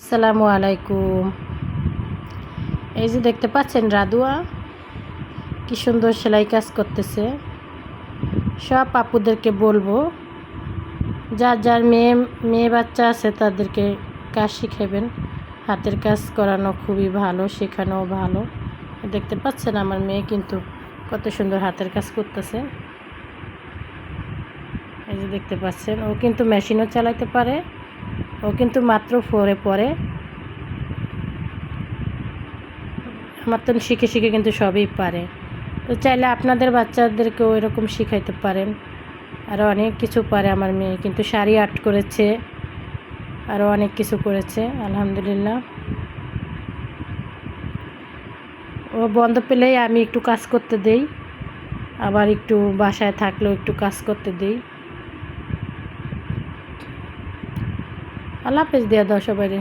আসসালামু আলাইকুম। এই যে দেখতে পাচ্ছেন রাদুয়া কি সুন্দর সেলাই কাজ করতেছে। সব আপুদেরকে বলবো, যার যার মেয়ে বাচ্চা আছে তাদেরকে কাজ শিখাবেন। হাতের কাজ করানো খুবই ভালো, শেখানোও ভালো। দেখতে পাচ্ছেন আমার মেয়ে কিন্তু কত সুন্দর হাতের কাজ করতেছে। এই যে দেখতে পাচ্ছেন, ও কিন্তু মেশিনও চালাতে পারে। ও কিন্তু মাত্র 4-এ পড়ে। আমার তো শিখে শিখে কিন্তু সবই পারে। তো চাইলে আপনাদের বাচ্চাদেরকেও এরকম শিখাইতে পারেন। আরও অনেক কিছু পারে আমার মেয়ে, কিন্তু শাড়ি আর্ট করেছে, আরও অনেক কিছু করেছে আলহামদুলিল্লাহ। ও বন্ধ পেলেই আমি একটু কাজ করতে দেই, আবার একটু বাসায় থাকলেও একটু কাজ করতে দিই। আল্লাহ হাফেজ দিয়ে দাও সবাইরে।